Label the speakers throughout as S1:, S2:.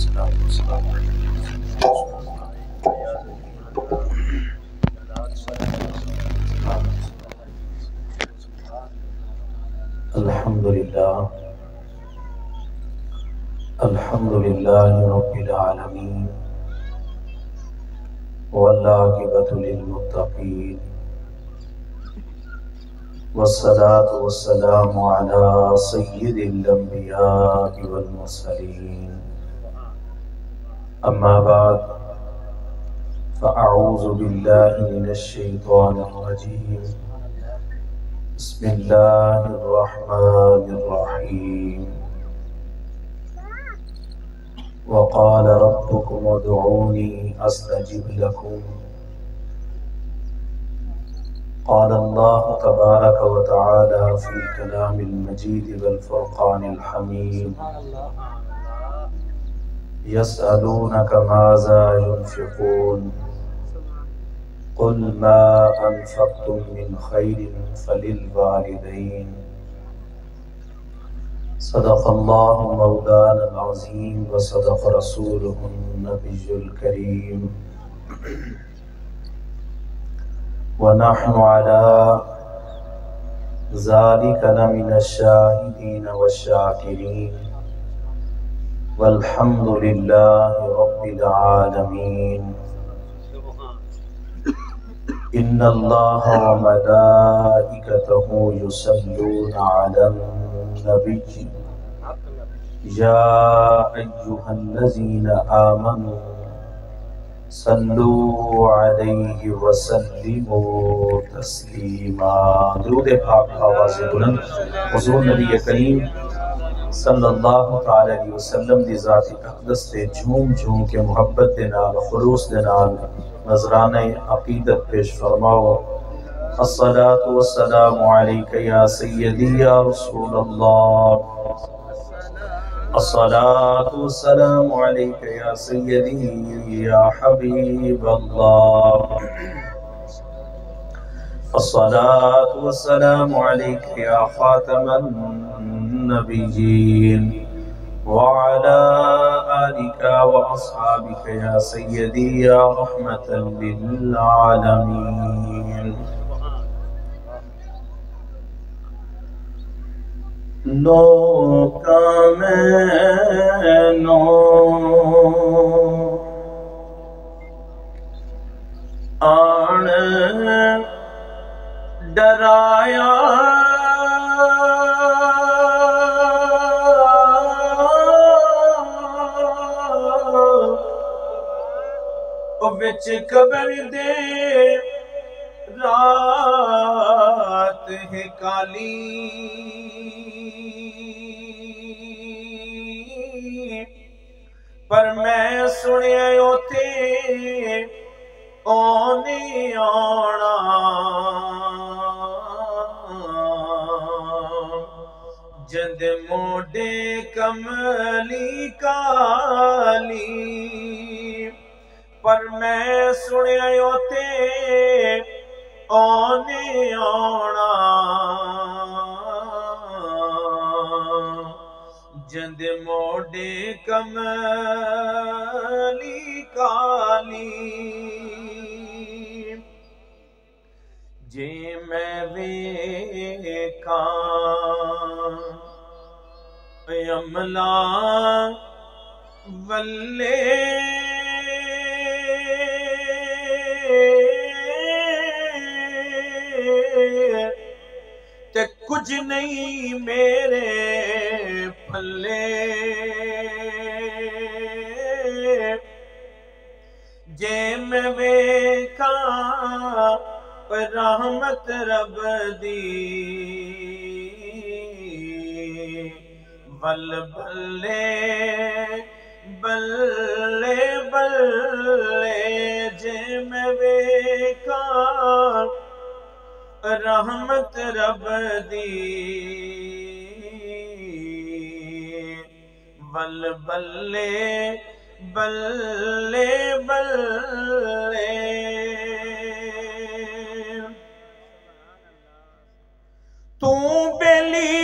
S1: الحمد لله رب العالمين والعاقبة للمتقين والصلاة والسلام على سيد الأنبياء والمرسلين أما بعد فأعوذ بالله من الشيطان الرجيم بسم الله الرحمن الرحيم وقال ربكم ادعوني أستجب لكم قال الله تبارك وتعالى في الكلام المجيد والفرقان الحميد يسألونك ماذا ينفقون قل ما أنفقتم من خير فللوالدين صدق الله مولانا العظيم وصدق رسوله النبي الكريم ونحن على ذلك لمن الشاهدين والشاكرين والحمد لله رب العالمين إن الله وملائكته يصلون على النبي يا أيها الذين آمنوا صلوا عليه وسلموا تسلیما۔ درود پاک آواز بلند حضور نبی کریم صلی اللہ تعالی علیہ وسلم دی ذات اقدس تے جھوم جھوم کے محبت دے نال خلوص دے نال نذرانہ عقیدت پیش فرماؤ۔ الصلاة والسلام علیک یا سیدی یا رسول اللہ، الصلاة والسلام علیک یا سیدی یا حبیب اللہ، الصلاة والسلام علیک یا خاتم النبیین وعلى آلك وأصحابك يا سيدي يا رحمة للعالمين۔ نو کامینو آن ڈرایا وچ قبر دے رات ہے کالی، پر میں سنیا اوتے اونے آنا، جند موڈے کملی کالی، پر میں سنیا اوتے اونے آنا، جند موڈے کملی کالی، جے میں ویکھاں عملا ولے تے کچھ نہیں میرے پھلے، جے میں ویکھاں رحمت رب دی بل بلے بلے بلے، جے میں ویکھاں رحمت رب دی بل بلے بلے بلے، تو بیلی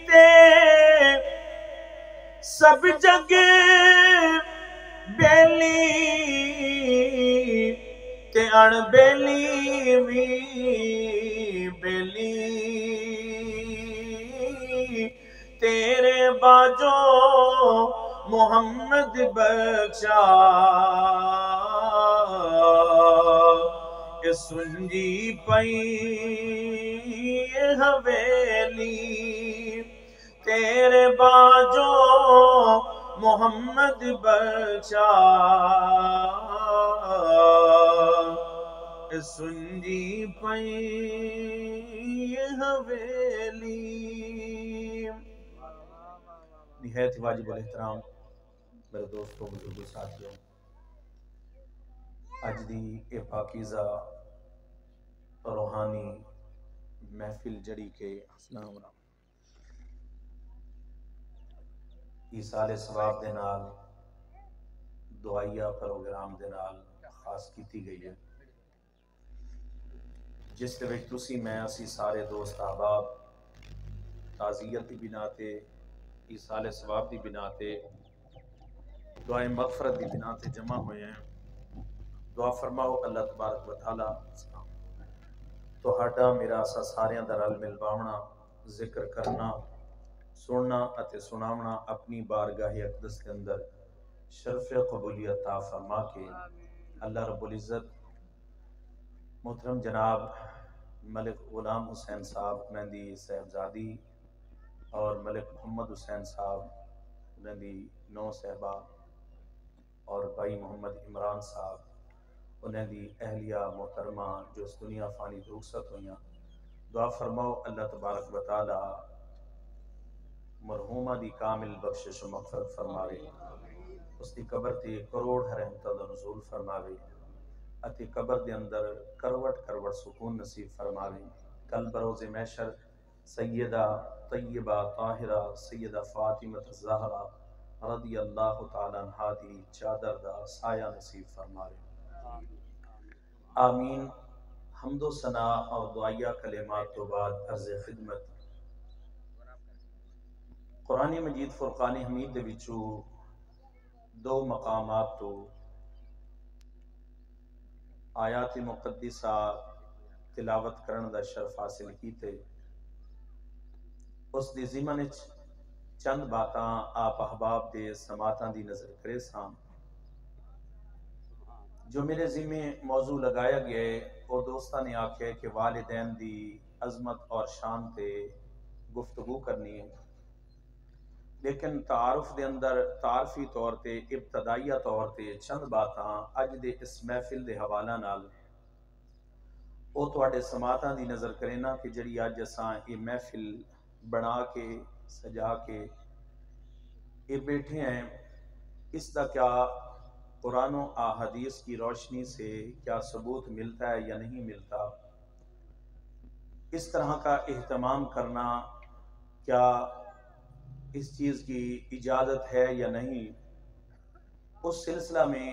S1: تے سب جگہ بیلی تے اڑ بیلی وی بیلی تیرے باجو محمد بخشا سنجی پئی حویلی تیرے باجو محمد بخشا سنجی پئی حویلی۔ نہایت واجب الاحترام میرے دوستوں بزرگوں ساتھیوں، اج دی اے پاکیزہ روحانی محفل جڑی کے اسلام ایصال ثواب دے نال دعائیہ پروگرام دے نال خاص کیتی گئی ہے، جس دے وچ تسی میں اسی سارے دوست احباب تعزیت دی بنا تے ایصال ثواب دی بنا تے دعائے مغفرت دی بنا تے جمع ہوئے ہیں۔ دعا فرماؤ اللہ تبارک و تعالی تہاڈا میرا اسا ساریاں دا رل مل باونا ذکر کرنا سننا اتے سناونا اپنی بارگاہ اقدس کے اندر شرف قبولیت عطا فرما کے اللہ رب العزت محترم جناب ملک غلام حسین صاحب مہندی صاحبزادی اور ملک محمد حسین صاحب مہندی نو صاحبہ اور بھائی محمد عمران صاحب انہیں دی اہلیہ محترمہ جو اس دنیا فانی رخصت ہوئیاں، دعا فرماؤ اللہ تبارک و تعالی مرحومہ دی کامل بخشش و مغفرت فرماوے، اس دی قبر تے کروڑ رحمتاں دا نزول فرماوے اتے قبر دے اندر کروٹ کروٹ سکون نصیب فرماوے۔ کل بروز محشر سیدہ طیبہ طاہرہ سیدہ فاطمہ الزہرا رضی اللہ تعالیٰ عنہا دی چادر دا سایہ نصیب فرماوے، آمین۔ حمد و ثنا اور دعائیہ کلمات تو بعد عرض خدمت قرآن مجید فرقان حمید دے وچوں دو مقامات تو آیات مقدسہ تلاوت کرن دا شرف حاصل کیتے، اس دی ضمن وچ چند باتاں آپ احباب دے سماعتاں دی نظر کرے ساں۔ جو میرے ذمہ موضوع لگایا گیا ہے وہ دوستاں نے آکھیا ہے کہ والدین دی عظمت اور شان تے گفتگو کرنی ہے، لیکن تعارف دے اندر تعارفی طور تے ابتدائیہ طور تے چند باتاں اج دے اس محفل دے حوالہ نال وہ تواڈے سماعتاں دی نظر کرینا کہ جڑی اج اساں یہ محفل بنا کے سجا کے یہ بیٹھے ہیں، اس دا کیا قرآن و احادیث کی روشنی سے کیا ثبوت ملتا ہے یا نہیں ملتا، اس طرح کا اہتمام کرنا کیا اس چیز کی اجازت ہے یا نہیں، اس سلسلہ میں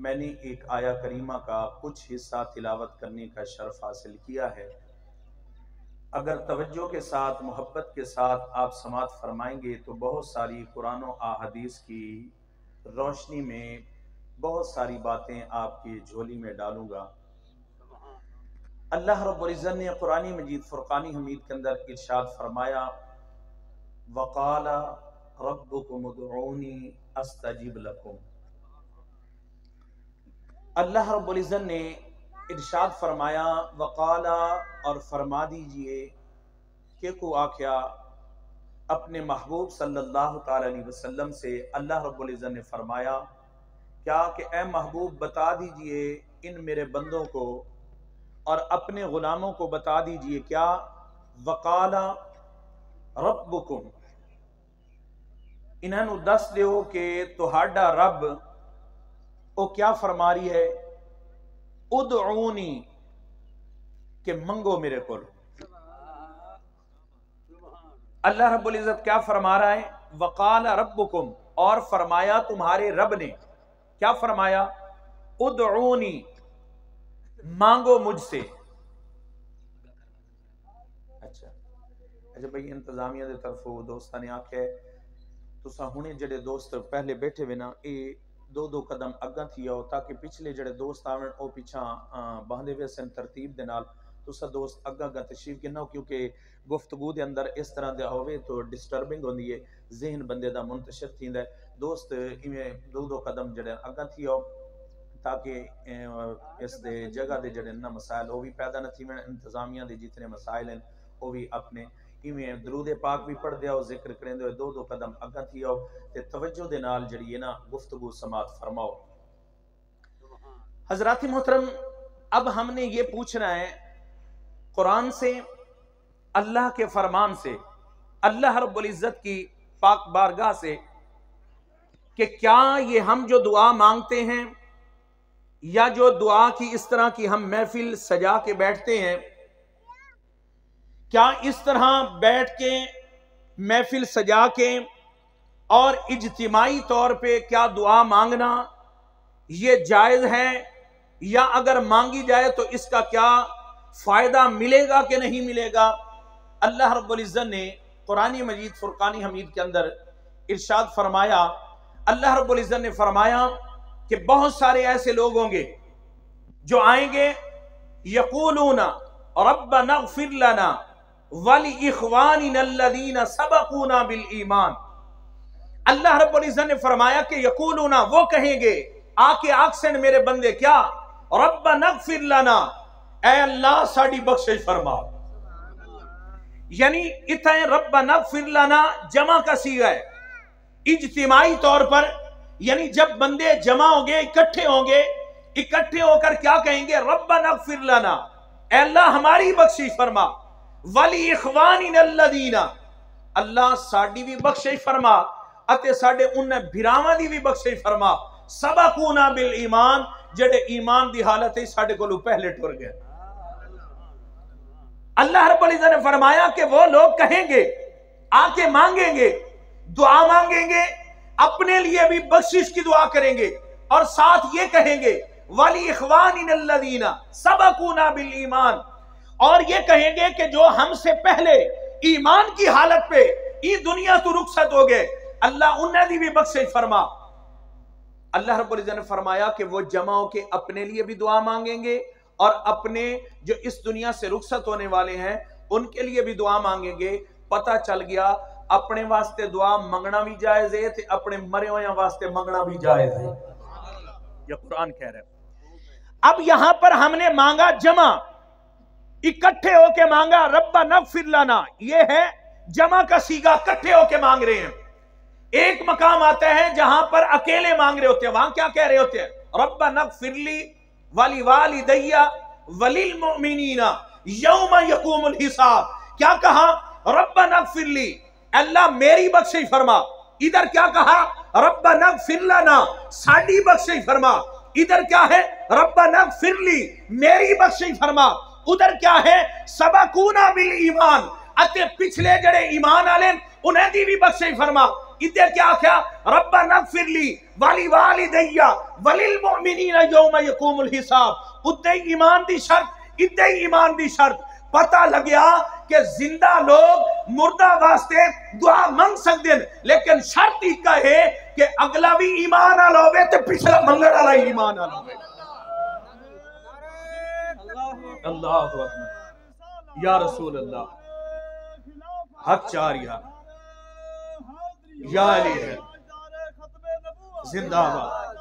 S1: میں نے ایک آیہ کریمہ کا کچھ حصہ تلاوت کرنے کا شرف حاصل کیا ہے۔ اگر توجہ کے ساتھ محبت کے ساتھ آپ سماعت فرمائیں گے تو بہت ساری قرآن و احادیث کی روشنی میں بہت ساری باتیں آپ کی جھولی میں ڈالوں گا۔ اللہ رب العزت نے قرآن مجید فرقان حمید کے اندر ارشاد فرمایا وَقَالَ رَبُّكُمُ ادْعُونِي أَسْتَجِبْ لَكُمْ۔ اللہ رب العزت نے ارشاد فرمایا وقال اور فرما دیجئے کہ کو آکھیا اپنے محبوب صلی اللہ تعالی علیہ وسلم سے، اللہ رب العزت نے فرمایا کیا کہ اے محبوب بتا دیجئے ان میرے بندوں کو اور اپنے غلاموں کو بتا دیجئے کیا وقال ربکم، انہوں نے دس دیو کہ تہاڈا رب وہ کیا فرما رہی ہے ادعونی کہ منگو میرے کو۔ اللہ رب العزت کیا فرما رہا ہے وقال ربکم، اور فرمایا تمہارے رب نے کیا فرمایا ادعونی مانگو مجھ سے۔ اچھا بھائی انتظامیہ دے طرف دوستاں نے آکھے تساں ہونے جڑے دوست پہلے بیٹھے ہوئے نا یہ دو دو قدم اگاں تھی آؤ تاکہ پچھلے جڑے دوست آون او پیچھا باندھے ہوئے سن ترتیب دے نال تسا دوست اگاں گا تشریف کے نہ، کیونکہ گفتگو دے اندر اس طرح دے ہوئے تو ڈسٹربنگ ہوندی ہے، ذہن بندے دا منتشر تھیندا ہے۔ دوست ایویں دو دو قدم جڑے اگاں تھی آؤ تاکہ اس دے جگہ دے جڑے نہ مسائل وہ بھی پیدا نہ تھی، انتظامیہ دے جتنے مسائل ہیں وہ بھی اپنے ایویں درود پاک بھی پڑھ دیا اور ذکر کریں دے دو دو قدم اگاں تھی آؤ تے توجہ دے نال جڑی ہے نا گفتگو سماعت فرماؤ۔ حضرات محترم، اب ہم نے یہ پوچھنا ہے قرآن سے، اللہ کے فرمان سے، اللہ رب العزت کی پاک بارگاہ سے، کہ کیا یہ ہم جو دعا مانگتے ہیں یا جو دعا کی اس طرح کی ہم محفل سجا کے بیٹھتے ہیں، کیا اس طرح بیٹھ کے محفل سجا کے اور اجتماعی طور پہ کیا دعا مانگنا یہ جائز ہے، یا اگر مانگی جائے تو اس کا کیا فائدہ ملے گا کہ نہیں ملے گا؟ اللہ رب العزت نے قرآن مجید فرقان حمید کے اندر ارشاد فرمایا، اللہ رب العزت نے فرمایا کہ بہت سارے ایسے لوگ ہوں گے جو آئیں گے، یقولون ربنا اغفر لنا وَلِإِخْوَانِنَا الَّذِينَ سَبَقُونَا بِالْإِيمَانِ۔ اللہ رب العزت نے فرمایا کہ یقولون، وہ کہیں گے آکے آکسن میرے بندے، کیا؟ ربنا اغفر لنا، اے اللہ ساڑی بخشش فرما۔ یعنی اتنے ربنا اغفر لنا جمع کا صیغہ ہے، اجتماعی طور پر، یعنی جب بندے جمع ہوں گے، اکٹھے ہوں گے، اکٹھے ہو کر کیا کہیں گے؟ ربنا اغفر لنا، اے اللہ ہماری بخشش فرما، وَلِإِخْوَانِنَا الَّذِينَ، اللہ ساڑی بھی بخشش فرما اتے ساڑے انہیں بھراواں دی بھی بخشش فرما، سبقونا بالایمان، جڑے ایمان دی حالت ہے ساڑے کو لو پہلے ٹور گئے۔ اللہ رب العزت نے فرمایا کہ وہ لوگ کہیں گے، آکے مانگیں گے، دعا مانگیں گے، اپنے لیے بھی بخشش کی دعا کریں گے، اور ساتھ یہ کہیں گے وَلِإِخْوَانِنَا الَّذِينَ سَبَقُونَا بِالْإِيمَانِ، اور یہ کہیں گے کہ جو ہم سے پہلے ایمان کی حالت پہ یہ دنیا تو رخصت ہو گئے، اللہ انہیں دی بھی بخشش فرما۔ اللہ رب العزت نے فرمایا کہ وہ جمع ہو کے اپنے لیے بھی دعا مانگیں گے اور اپنے جو اس دنیا سے رخصت ہونے والے ہیں ان کے لیے بھی دعا مانگیں گے۔ پتہ چل گیا اپنے واسطے دعا منگنا بھی جائز ہے تے اپنے مرے ہوئے واسطے منگنا بھی جائز ہے، یہ قرآن کہہ رہا ہے۔ اب یہاں پر ہم نے مانگا جمع، اکٹھے ہو کے مانگا ربنا اغفر لنا، یہ ہے جمع کا صیغہ، اکٹھے ہو کے مانگ رہے ہیں۔ ایک مقام آتا ہے جہاں پر اکیلے مانگ رہے ہوتے ہیں، وہاں کیا کہہ رہے ہوتے ہیں؟ ربنا اغفر لی ولوالدی وللمؤمنین یوم یقوم الحساب۔ کیا کہا؟ ربنا اغفر لی، اللہ میری بخشش فرما۔ ادھر کیا کہا؟ ربنا اغفر لنا، ساڑی بخشش فرما۔ ادھر کیا ہے؟ ربنا اغفر لی، میری بخشش فرما۔ ادھر کیا ہے؟ سبقونا بالایمان، اتے پچھلے جڑے ایمان آلیں انہیں دی بھی بخشش فرما۔ ادھر کیا کیا؟ ربنا اغفر لی ولوالدی وللمؤمنین یوم یقوم الحساب۔ ادھے ایمان دی شرط، ادھے ایمان دی شرط۔ پتہ لگیا کہ زندہ لوگ مردہ واسطے دعا منگ سکتے ہیں، لیکن شرط ایک ہے کہ اگلا بھی ایمان آ لوے تے پچھلا منگڑ والا ایمان آ لوے۔ اللہ اکبر، یا رسول اللہ، حق چاریا، یا علی ہے، زندہ باد،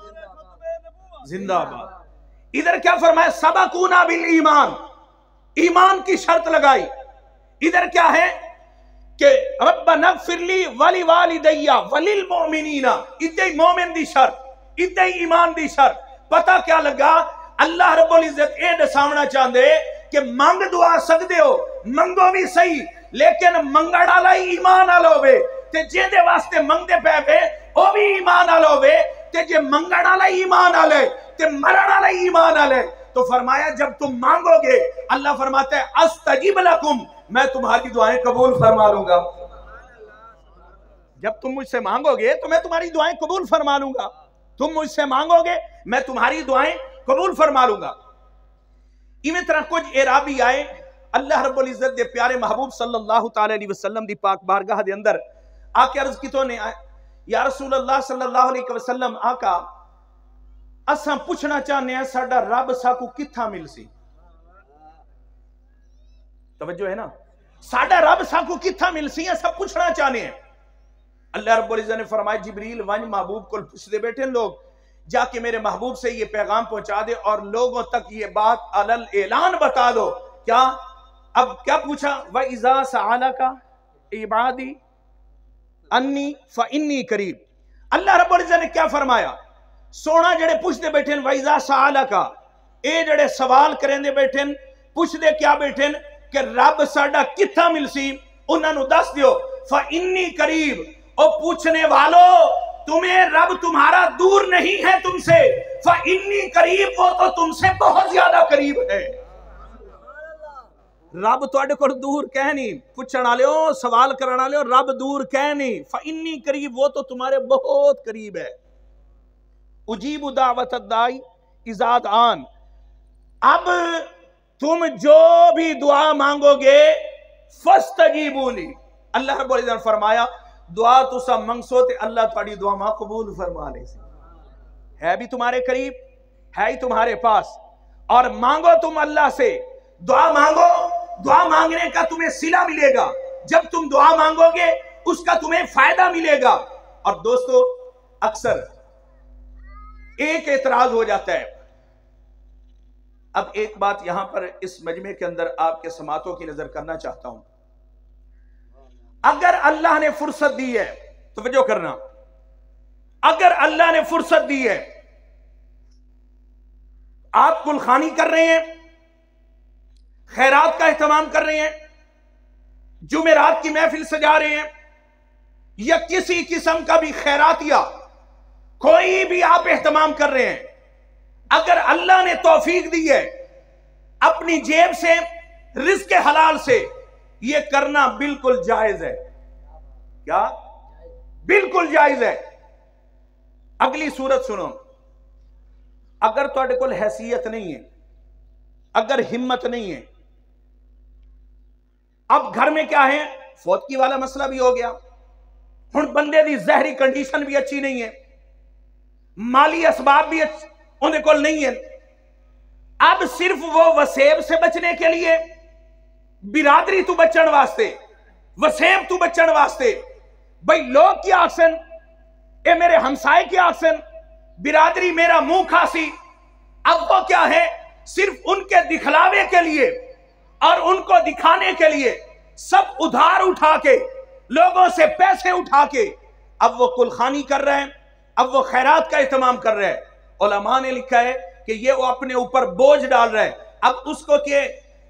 S1: زندہ باد۔ ادھر کیا فرمایا؟ سبقونا بالایمان، ایمان کی شرط لگائی۔ ادھر کیا ہے کہ ربنا اغفر لی ولوالدی وللمؤمنین، ادھے مومن دی شرط، ادھے ایمان دی شرط۔ پتہ کیا لگا؟ اللہ رب العزت اے دساونا چاہندے کہ منگ دعا سکدے ہو، منگو بھی صحیح، لیکن منگڑ والا ایمان آ لوے تے جے دے واسطے منگدے پے وے او بھی ایمان آ لوے، تے جے منگڑ والا ایمان آ لے تے مرن والا ایمان آ لے۔ تو فرمایا جب تم مانگو گے، اللہ فرماتا ہے استجب لکم، میں تمہاری دعائیں قبول فرما لوں گا۔ جب تم مجھ سے مانگو گے تو میں تمہاری دعائیں قبول فرما لوں گا، تم مجھ سے مانگو گے میں تمہاری دعائیں قبول فرما لوں گا۔ اسی طرح کچھ اعرابی آئے اللہ رب العزت دے پیارے محبوب صلی اللہ تعالی علیہ وسلم دی پاک بارگاہ دے اندر آ کے عرض کی تو نے یا رسول اللہ صلی اللہ علیہ وسلم، آقا
S2: असां पूछना चाहते हैं साडा रब साकू कित्था मिल सी। तवज्जो है ना, साडा रब साकू कित्था मिल सी असां पूछना चाहते हैं। अल्लाह रब्बुल इज्जत ने फरमाया जिब्रील वंज महबूब को पूछते बैठे लोग, जाके मेरे महबूब से ये पैगाम पहुंचा दे और लोगों तक ये बात अलल ऐलान बता दो। क्या अब क्या पूछा, व इज़ा सअलका इबादी अन्नी फइन्नी करीब। अल्लाह रब्बुल इज्जत ने क्या फरमाया, सोना जड़े पूछते बैठे व इज़ा सअलका, ए जड़े सवाल करेंदे बैठे पूछते क्या बैठे कि रब साडा कित्था मिल सी, उन्होंने दस दियो फइन्नी करीब। और पूछने वालों, तुम्हें रब तुम्हारा दूर नहीं है तुमसे, फइन्नी करीब, वो तो तुमसे बहुत ज्यादा करीब है। रब तुहाडे कोल दूर कह नहीं, पूछण वाले हो, सवाल करने वाले हो, रब दूर कह नहीं, फइन्नी करीब, वो तो तुम्हारे बहुत करीब है। उजीबु दावत दाई इज़ा दान, अब तुम जो भी दुआ मांगोगे फस्तजीबूनी, अल्लाह रब्बुल इज्जत ने फरमाया दुआ तुसा मंगसो ते अल्लाह तुम्हारी दुआ मा कबूल फरमा ले। है भी तुम्हारे करीब, है ही तुम्हारे पास। और मांगो तुम अल्लाह से, दुआ मांगो, दुआ मांगने का तुम्हें सिला मिलेगा। जब तुम दुआ मांगोगे उसका तुम्हें फायदा मिलेगा। और दोस्तों अक्सर एक एतराज हो जाता है। अब एक बात यहां पर इस मजमे के अंदर आपके समातों की नजर करना चाहता हूं। अगर अल्लाह ने फुर्सत दी है, तो तवज्जो करना, अगर अल्लाह ने फुर्सत दी है, आप कुलखानी कर रहे हैं, खैरात का एहतमाम कर रहे हैं, जुमेरात की महफिल सजा रहे हैं, या किसी किस्म का भी खैरातिया कोई भी आप एहतमाम कर रहे हैं, अगर अल्लाह ने तौफीक दी है अपनी जेब से, रिज़्क़ हलाल से, ये करना बिल्कुल जायज है। क्या? बिल्कुल जायज है। अगली सूरत सुनो, अगर तुहाडे कोल हैसियत नहीं है, अगर हिम्मत नहीं है, अब घर में क्या है, फौतगी वाला मसला भी हो गया, हुण बंदे दी ज़हरी कंडीशन भी अच्छी नहीं है, माली असबाब भी उन्हें कोल नहीं है। अब सिर्फ वो वसेब से बचने के लिए, बिरादरी तू बचन वास्ते, वसेब तू बचन वास्ते, भाई लोग क्या आखसन, ए मेरे हमसाए क्या आखसन, बिरादरी मेरा मुंह खासी। अब वो क्या है, सिर्फ उनके दिखलावे के लिए और उनको दिखाने के लिए सब उधार उठा के, लोगों से पैसे उठा के अब वो कुलखानी कर रहे हैं, अब वो खैरात का एहतमाम कर रहे हैं। उलमा ने लिखा है कि ये वो अपने ऊपर बोझ डाल रहे हैं। अब उसको के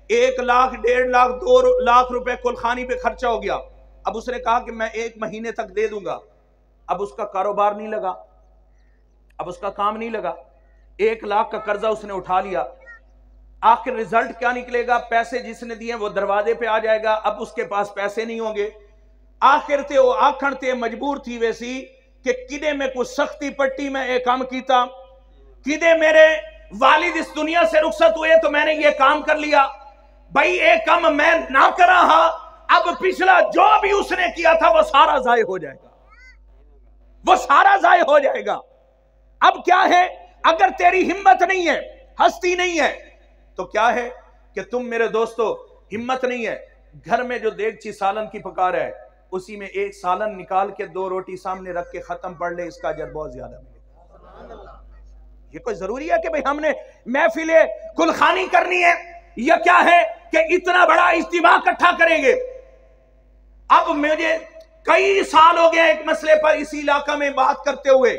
S2: 1 लाख, 1.5 लाख, 2 लाख रुपए कुलखानी पे खर्चा हो गया। अब उसने कहा कि मैं 1 महीने तक दे दूंगा। अब उसका कारोबार नहीं लगा, अब उसका काम नहीं लगा, 1 लाख का कर्जा उसने उठा लिया। आखिर रिजल्ट क्या निकलेगा, पैसे जिसने दिए वो दरवाजे पे आ जाएगा, अब उसके पास पैसे नहीं होंगे। आखिर ते वो आखण ते मजबूर थी वैसी कि किदे में कुछ सख्ती पट्टी में एक काम कीता, किदे मेरे वालिद इस दुनिया से रुखसत हुए तो मैंने ये काम कर लिया। भाई एक काम मैं ना करा, अब पिछला जो भी उसने किया था वो सारा जाय हो जाएगा, वो सारा जाय हो जाएगा। अब क्या है, अगर तेरी हिम्मत नहीं है, हस्ती नहीं है, तो क्या है कि तुम मेरे दोस्तों, हिम्मत नहीं है, घर में जो देगची सालन की पकार है उसी में 1 सालन निकाल के 2 रोटी सामने रख के खत्म पढ़ ले, इसका अजर बहुत ज्यादा मिलेगा। ये कोई जरूरी है कि भाई हमने महफिले कुलखानी करनी है, या क्या है कि इतना बड़ा इज्तिमा इकट्ठा करेंगे। अब मुझे कई साल हो गए एक मसले पर इसी इलाका में बात करते हुए,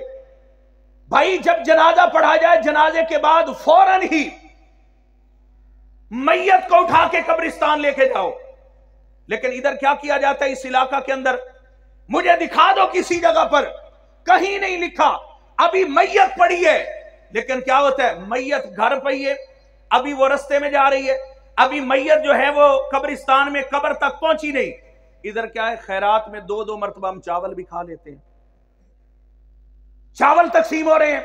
S2: भाई जब जनाजा पढ़ा जाए, जनाजे के बाद फौरन ही मैयत को उठा के कब्रिस्तान लेके जाओ। लेकिन इधर क्या किया जाता है इस इलाका के अंदर, मुझे दिखा दो किसी जगह पर, कहीं नहीं लिखा अभी मैयत पड़ी है। लेकिन क्या होता है, मैयत घर पर ही है, अभी वो रास्ते में जा रही है, अभी मैयत जो है वो कब्रिस्तान में कब्र तक पहुंची नहीं। इधर क्या है, खैरात में 2-2 मरतबा हम चावल भी खा लेते हैं, चावल तकसीम हो रहे हैं,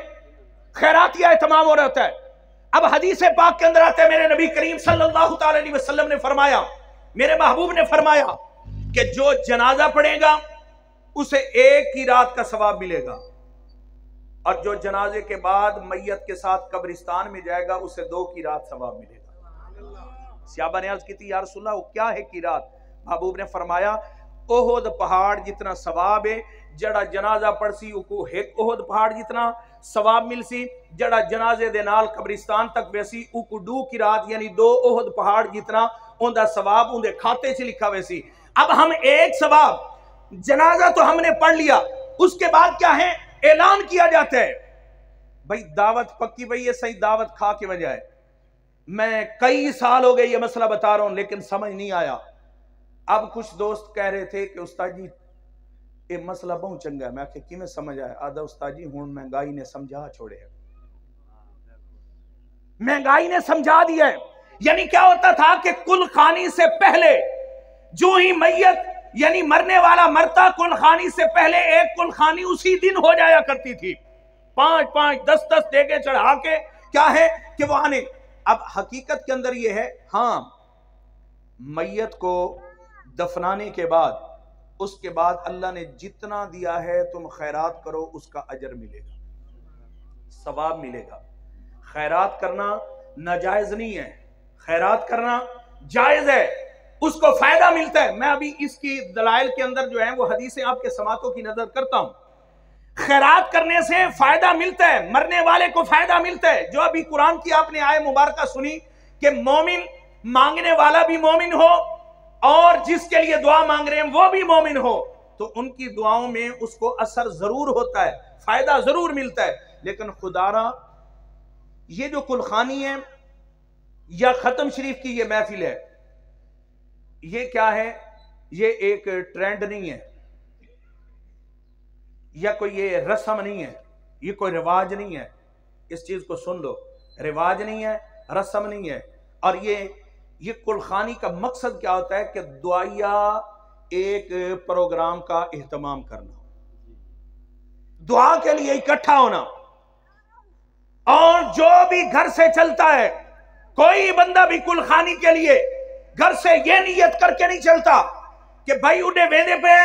S2: खैरातिया तमाम हो रहा होता है। अब हदीस पाक के अंदर आता है, मेरे नबी करीम सल्लल्लाहु अलैहि वसल्लम ने फरमाया, मेरे महबूब ने फरमाया कि जो जनाजा पड़ेगा उसे 1 ही रात का सवाब मिलेगा, और जो जनाजे के बाद मैयत के साथ कब्रिस्तान में जाएगा उसे 2 क़ीरात सवाब मिलेगा। सहाबा ने अर्ज की थी या रसूलल्लाह वो क्या है क़ीरात? महबूब ने फरमाया ओहद पहाड़ जितना सवाब है, जड़ा जनाजा पड़सी उको एक ओहद पहाड़ जितना सवाब मिलसी, जड़ा जनाजे दे नाल कब्रिस्तान तक वैसी उको 2 क़ीरात यानी 2 ओहद पहाड़ जितना उनका सवाब उनके खाते से लिखा वैसी। अब हम एक सवाब जनाजा तो हमने पढ़ लिया, उसके बाद क्या है ऐलान किया जाता है भाई दावत पक्की, भाई ये सही दावत खा के वजह है। मैं कई साल हो गए ये मसला बता रहा हूं लेकिन समझ नहीं आया। अब कुछ दोस्त कह रहे थे कि उस्ताद जी ये मसला बहुत चंगा है। मैं आखिर कि समझ आया? आधा उस्ताद जी हूं महंगाई ने समझा छोड़े, महंगाई ने समझा दिया है। यानी क्या होता था कि कुलखानी से पहले जो ही मैयत यानी मरने वाला मरता, कुलखानी से पहले एक कुलखानी उसी दिन हो जाया करती थी, 5-5 10-10 देके चढ़ा के क्या है कि वो आने। अब हकीकत के अंदर ये है हाँ मैयत को दफनाने के बाद उसके बाद अल्लाह ने जितना दिया है तुम खैरात करो उसका अजर मिलेगा, सवाब मिलेगा। खैरात करना नाजायज नहीं है, खैरात करना जायज है, उसको फायदा मिलता है। मैं अभी इसकी दलाइल के अंदर जो है वो हदीसें आपके समातों की नजर करता हूं। खैरात करने से फायदा मिलता है, मरने वाले को फायदा मिलता है। जो अभी कुरान की आपने आयत मुबारक सुनी कि मोमिन मांगने वाला भी मोमिन हो और जिसके लिए दुआ मांग रहे हैं वो भी मोमिन हो, तो उनकी दुआओं में उसको असर जरूर होता है, फायदा जरूर मिलता है। लेकिन खुदारा ये जो कुलखानी है या खत्म शरीफ की ये महफिल है, ये क्या है? ये एक ट्रेंड नहीं है या कोई ये रस्म नहीं है, ये कोई रिवाज नहीं है। इस चीज को सुन लो, रिवाज नहीं है, रस्म नहीं है। और ये कुलखानी का मकसद क्या होता है कि दुआया एक प्रोग्राम का एहतमाम करना, दुआ के लिए इकट्ठा होना। और जो भी घर से चलता है, कोई बंदा भी कुलखानी के लिए घर से ये नियत करके नहीं चलता कि भाई उन्हें वेदे पे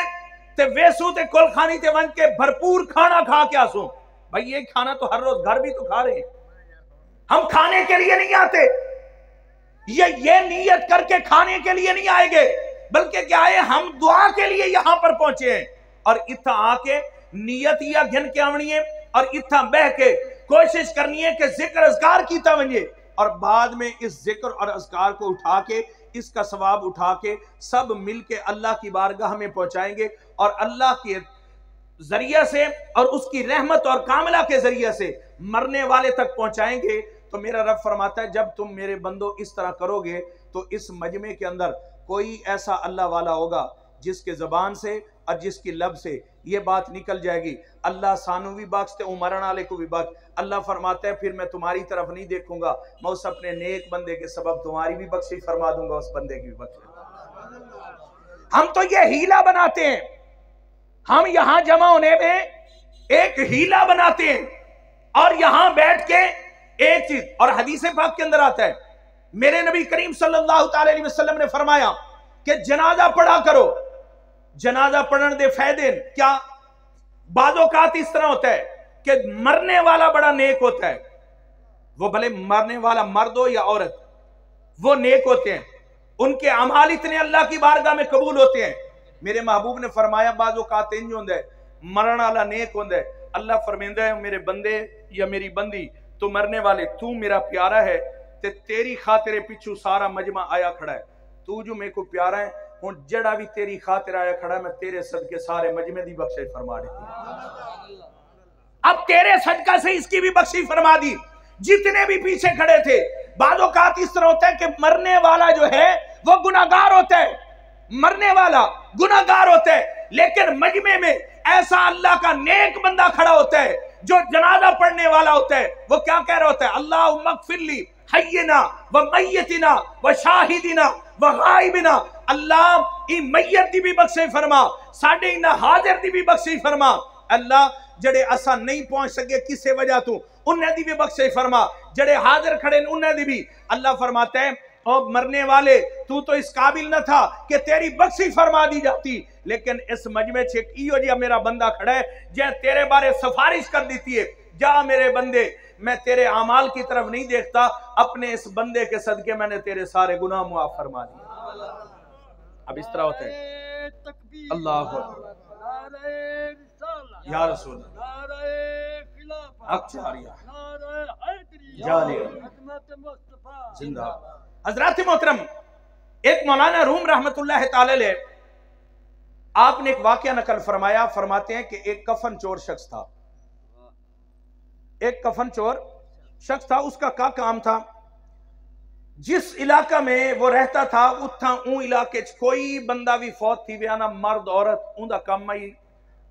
S2: ते वेसू ते कुलखानी ते वन के भरपूर खाना खा के आसू। भाई ये खाना तो हर रोज घर भी तो खा रहे हैं, हम खाने के लिए नहीं आते। ये नियत करके खाने के लिए नहीं आएंगे, बल्कि क्या है हम दुआ के लिए यहां पर पहुंचे हैं। और इतना आके नियत या घन के आवनी है और इतना बह के कोशिश करनी है कि जिक्र अज़कार कीता वंजे और बाद में इस जिक्र और अज़कार को उठा के इसका सवाब उठा के सब मिलके अल्लाह की बारगाह में पहुंचाएंगे और अल्लाह के जरिए से और उसकी रहमत और कामला के जरिए से मरने वाले तक पहुंचाएंगे। तो मेरा रब फरमाता है जब तुम मेरे बंदो इस तरह करोगे तो इस मजमे के अंदर कोई ऐसा अल्लाह वाला होगा जिसके जबान से और जिसकी लब से ये बात निकल जाएगी अल्लाह सानू भी बख्शते उमरन वाले को भी बख्श। अल्लाह फरमाता है फिर मैं तुम्हारी तरफ नहीं देखूंगा, मैं उस अपने नेक बंदे के सबब तुम्हारी भी बख्शी फरमा दूंगा, उस बंदे की भी बख्शी। हम तो ये हीला बनाते हैं, हम यहां जमा होने में एक हीला बनाते हैं और यहां बैठ के एक चीज। और हदीस पाक के अंदर आता है मेरे नबी करीम सल्लल्लाहु अलैहि वसल्लम ने फरमाया कि जनाजा पढ़ा करो। जनाजा पढ़ने दे फायदे क्या? बाज़-औक़ात इस तरह होता है कि मरने वाला बड़ा नेक होता है, वो भले मरने वाला मर्द हो या औरत, वो नेक होते हैं, उनके अमाल इतने अल्लाह की बारगाह में कबूल होते हैं। मेरे महबूब ने फरमाया बाज़-औक़ात इंज होंदा है मरण वाला नेक होंदा है, अल्लाह फरमांदा है मेरे बंदे या मेरी बंदी तू मरने वाले तू मेरा प्यारा है ते तेरी खातिर पिछू सारा मजमा आया खड़ा है, तू जो मेरे को प्यारा है हुण जड़ा भी तेरी खातिर आया खड़ा मैं तेरे सदके सारे मजमे दी बख्शिश फरमा देती। अब तेरे सदका से इसकी भी बख्शिश फरमा दी। जितने भी पीछे खड़े थे, बाज़-औक़ात इस तरह होता है कि मरने वाला जो है वो गुनाहगार होता है, मरने वाला गुनाहगार होता है, लेकिन मजमे में ऐसा अल्लाह का नेक बंदा खड़ा होता है जो जनाजा पढ़ने वाला होता है। वो क्या कह रहा होता है? अल्लाहुम्मा ग़फ़िरली हय्यिना व मय्यतिना व शाहिदिना व गायबिना। अल्लाह ई मय्यत दी भी बख्शिश फरमा, साडे इना हाजिर दी भी बख्शिश फरमा। अल्लाह जड़े असा नहीं पहुंच सके किसी वजह तू उन्हें दी भी बख्शिश फरमा, जड़े हाजिर खड़े उन्हें दी भी। अल्लाह फरमाता है और मरने वाले तू तो इस काबिल न था कि तेरी बख्शिश फरमा दी जाती, लेकिन इस मजमे से इहो जिहा मेरा बंदा खड़ा है जे तेरे बारे सिफारिश कर दी है, जा मेरे बंदे, मैं तेरे अमाल की तरफ नहीं देखता, अपने इस बंदे के सदके मैंने तेरे सारे गुनाह मुआफ फरमा दिए। अब इस तरह होता है। अल्लाह या रसूल जिंदा। हजरत मोहतरम, एक मौलाना रूम रहमतुल्लाह ताला अलैह, आपने एक वाकया नकल फरमाया, फरमाते हैं कि एक कफन चोर शख्स था, एक कफन चोर शख्स था। उसका क्या काम था? जिस इलाका में वो रहता था उत्थां ऊ इलाके च कोई बंदा भी फौत थी गया ना, मर्द औरत, उनका काम ही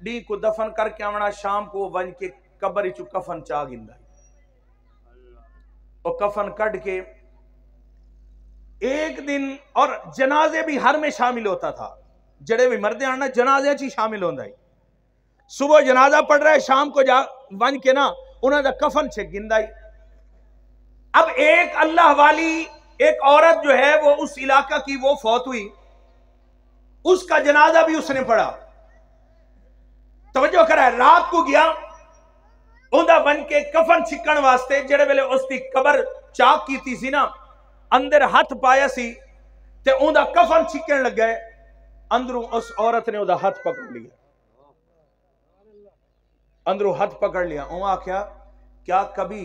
S2: डी को दफन करके आवना, शाम को वन के कब्र चु कफन चा गिंदा, और कफन कट के एक दिन, और जनाजे भी हर में शामिल होता था, जड़े भी मरदे आना जनाजे च शामिल होता है। सुबह जनाजा पढ़ रहा है, शाम को जा वन के ना उन्होंने कफन छे गिंदा। अब एक अल्लाह वाली एक औरत जो है वो उस इलाका की वो फौत हुई, उसका जनाजा भी उसने पढ़ा। तवज्जो करा, रात को गया उनका बन के कफन छिकण वास्ते, जेड़े वेले उसकी कबर चाक की सी ना, अंदर हाथ पाया सी ते उनका कफन छिकण लग गए, अंदरों उस औरत ने उनका हाथ पकड़ लिया, अंदरों हाथ पकड़ लिया। वो आख्या, क्या कभी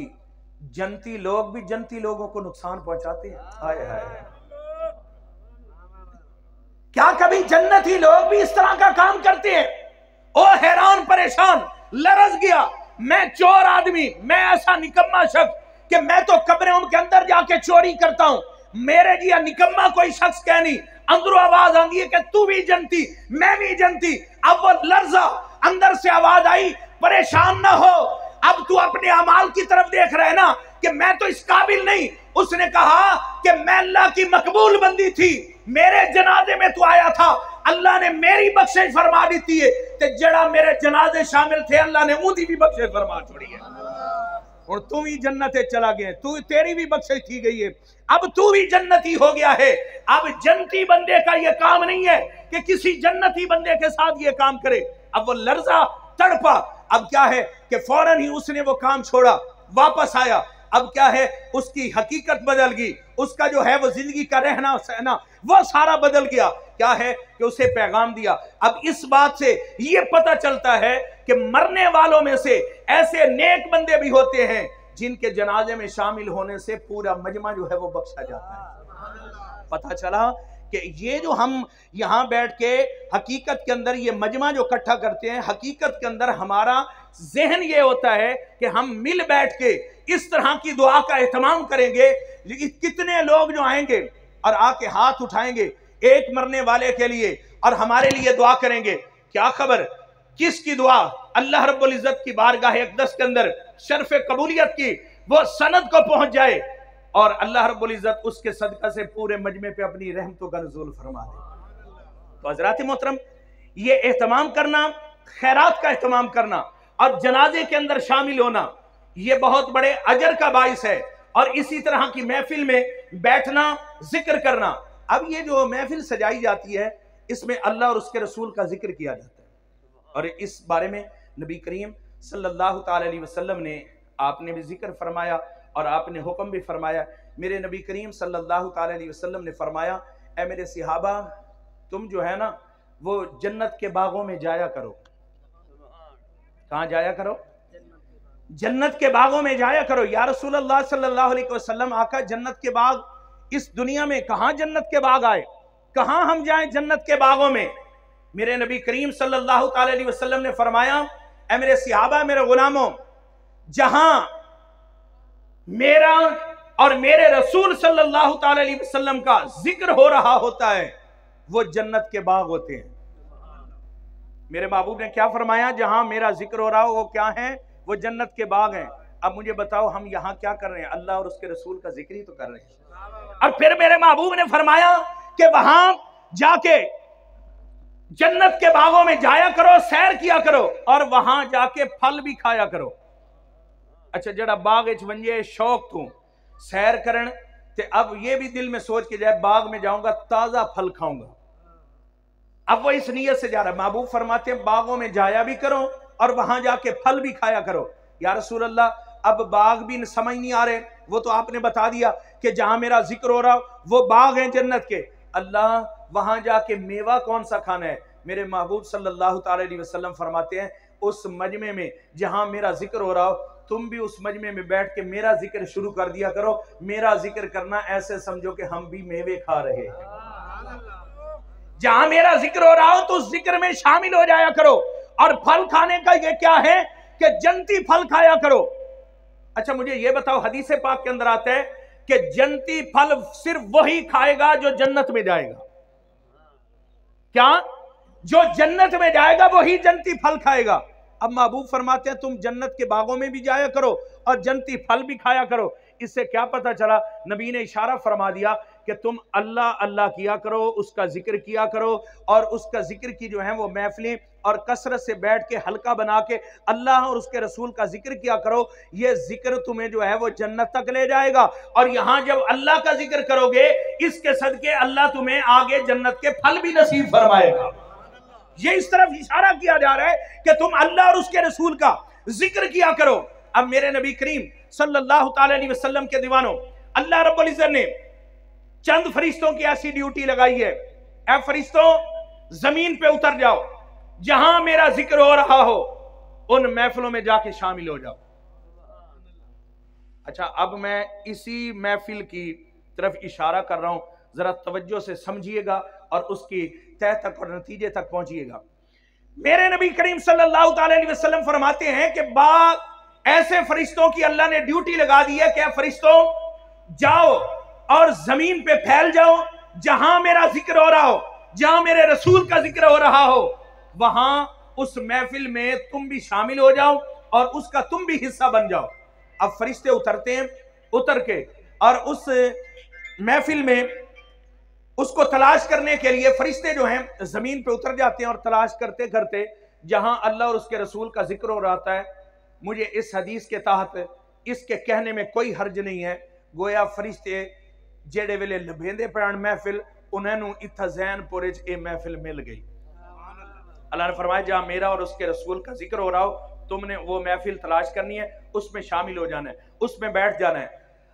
S2: जनती लोग भी जनती लोगों को नुकसान पहुंचाते हैं? हाय हाय, क्या कभी जन्नती लोग भी इस तरह का काम करते हैं? ओ हैरान परेशान, लरज गया, मैं चोर आदमी, मैं ऐसा निकम्मा शख्स कि मैं तो कब्रों के अंदर जाके चोरी करता हूं, मेरे जिया निकम्मा कोई शख्स कह नहीं। अंदरों आवाज आती है कि तू भी जनती, मैं भी जनती। अब वो लर्जा, अंदर से आवाज आई, परेशान ना हो, अब तू अपने अमाल की तरफ देख रहा है ना कि मैं तो इस काबिल नहीं। उसने कहा कि मैं अल्लाह की मकबूल बंदी थी, मेरे जनाजे में तू आया था, अल्लाह ने मेरी बख्शिश फरमा दी थी, ते जड़ा मेरे जनाजे शामिल थे अल्लाह ने उनकी भी बख्शिश फरमा छोड़ी है। और तू भी जन्नते चला गया, तू तेरी भी बख्शिश थी गई है, अब तू भी जन्नती हो गया है। अब जन्नती बंदे का यह काम नहीं है कि किसी जन्नती बंदे के साथ यह काम करे। अब वो लर्जा तड़पा, अब क्या है कि फौरन ही उसने वो काम छोड़ा, वापस आया। अब क्या है, उसकी हकीकत बदल गई, उसका जो है वो जिंदगी का रहना सहना वो सारा बदल गया। क्या है कि उसे पैगाम दिया। अब इस बात से ये पता चलता है कि मरने वालों में से ऐसे नेक बंदे भी होते हैं जिनके जनाजे में शामिल होने से पूरा मजमा जो है वो बख्शा जाता है। पता चला कि ये जो हम यहाँ बैठ के हकीकत के अंदर ये मजमा जो इकट्ठा करते हैं, हकीकत के अंदर हमारा जहन ये होता है कि हम मिल बैठ के इस तरह की दुआ का एहतमाम करेंगे। कितने लोग जो आएंगे और आके हाथ उठाएंगे एक मरने वाले के लिए और हमारे लिए दुआ करेंगे, क्या खबर किसकी दुआ अल्लाह रब्बुल इज्जत की बारगाह अक़दस के अंदर शर्फ कबूलियत की वो सनद को पहुंच जाए और अल्लाह रब्बुल इज्जत उसके सदका से पूरे मजमे पे अपनी रहमतों का नुज़ूल फरमा दे। तो हज़रात मोहतरम, ये एहतमाम करना, खैरात का एहतमाम करना और जनाजे के अंदर शामिल होना, ये बहुत बड़े अजर का बाइस है। और इसी तरह की महफिल में बैठना, जिक्र करना। अब ये जो महफिल सजाई जाती है इसमें अल्लाह और उसके रसूल का जिक्र किया जाता है, और इस बारे में नबी करीम सल्लल्लाहु अलैहि वसल्लम ने, आपने भी जिक्र फरमाया और आपने हुक्म भी फरमाया। मेरे नबी करीम सल्लल्लाहु अलैहि वसल्लम ने फरमाया, ऐ मेरे सहाबा, तुम जो है ना वो जन्नत के बागों में जाया करो। कहाँ जाया करो? जन्नत के बागों में जाया करो। या रसूल अल्लाह सल्लल्लाहु अलैहि वसल्लम, आका जन्नत के बाग इस दुनिया में कहाँ जन्नत के बाग आए, कहाँ हम जाएं जन्नत के बागों में? मेरे नबी करीम सल्लल्लाहु अलैहि वसल्लम ने फरमाया, ऐ मेरे सहाबा, मेरे गुलामों, जहां मेरा और मेरे रसूल सल्लल्लाहु अलैहि वसल्लम का जिक्र हो रहा होता है वो जन्नत के बाग होते हैं। मेरे महबूब ने क्या फरमाया? जहां मेरा जिक्र हो रहा हो वो क्या है? वो जन्नत के बाग हैं। अब मुझे बताओ हम यहाँ क्या कर रहे हैं? अल्लाह और उसके रसूल का जिक्र ही तो कर रहे हैं। और फिर मेरे महबूब ने फरमाया कि वहां जाके जन्नत के बागों में जाया करो, सैर किया करो और वहां जाके फल भी खाया करो। अच्छा, जड़ा बाग च वंजे शौक तू सैर करन ते अब ये भी दिल में सोच के जाए बाग में जाऊंगा ताजा फल खाऊंगा। अब वो इस नीयत से जा रहा है। महबूब फरमाते हैं बागों में जाया भी करो और वहां जाके फल भी खाया करो। या रसूल अल्लाह अब बाग भी समझ नहीं आ रहे, वो तो आपने बता दिया कि जहां मेरा जिक्र हो रहा वो बाग है जन्नत के, अल्लाह वहां जाके मेवा कौन सा खाना है? मेरे महबूब सल्लल्लाहु अलैहि वसल्लम फरमाते हैं उस मजमे में जहां मेरा जिक्र हो रहा हो तुम भी उस मजमे में बैठ के मेरा जिक्र शुरू कर दिया करो। मेरा जिक्र करना ऐसे समझो कि हम भी मेवे खा रहे हैं। जहां मेरा जिक्र हो रहा हो तो उस जिक्र में शामिल हो जाया करो। और फल खाने का ये क्या है कि जन्नती फल खाया करो। अच्छा मुझे ये बताओ, हदीस पाक के अंदर आता है कि जन्नती फल सिर्फ वही खाएगा जो जन्नत में जाएगा। क्या? जो जन्नत में जाएगा वही जन्नती फल खाएगा। अब महबूब फरमाते हैं तुम जन्नत के बागों में भी जाया करो और जन्नती फल भी खाया करो। इससे क्या पता चला? नबी ने इशारा फरमा दिया कि तुम अल्लाह अल्लाह किया करो, उसका जिक्र किया करो, और उसका जिक्र की जो है वो महफिलें और कसरत से बैठ के हल्का बना के अल्लाह और उसके रसूल का जिक्र किया करो। ये जिक्र तुम्हें जो है वो जन्नत तक ले जाएगा। और यहां जब अल्लाह का जिक्र करोगे इसके सदके अल्लाह तुम्हें आगे जन्नत के फल भी नसीब फरमाएगा। ये इस तरफ इशारा किया जा रहा है कि तुम अल्लाह और उसके रसूल का जिक्र किया करो। अब मेरे नबी करीम सल्लल्लाहु अलैहि वसल्लम के दीवानों, अल्लाह रब्बुल इज्जत ने चंद फरिश्तों की ऐसी ड्यूटी लगाई है, ऐ फरिश्तों जमीन पे उतर जाओ, जहां मेरा जिक्र हो रहा हो उन महफिलों में जाके शामिल हो जाओ। अच्छा अब मैं इसी महफिल की तरफ इशारा कर रहा हूं, जरा तवज्जो से समझिएगा और उसकी तह तक और नतीजे तक पहुंचिएगा। मेरे नबी करीम सल्लल्लाहु अलैहि वसल्लम फरमाते हैं कि बाद ऐसे फरिश्तों की अल्लाह ने ड्यूटी लगा दी है कि फरिश्तों जाओ और जमीन पे फैल जाओ, जहां मेरा जिक्र हो रहा हो, जहां मेरे रसूल का जिक्र हो रहा हो, वहां उस महफिल में तुम भी शामिल हो जाओ और उसका तुम भी हिस्सा बन जाओ। अब फरिश्ते उतरते हैं, उतर के और उस महफिल में उसको तलाश करने के लिए फरिश्ते जो हैं जमीन पे उतर जाते हैं और तलाश करते करते जहां अल्लाह और उसके रसूल का जिक्र हो रहा है। मुझे इस हदीस के तहत इसके कहने में कोई हर्ज नहीं है, गोया फरिश्ते जेड़े वेले लभेंदे पैण महफिल उन्हें इत्था ज़ैनपुर च महफिल मिल गई। अल्लाह ने फरमाया जहां मेरा और उसके रसूल का जिक्र हो रहा हो तुमने वो महफिल तलाश करनी है, उसमें शामिल हो जाना है, उसमें बैठ जाना है।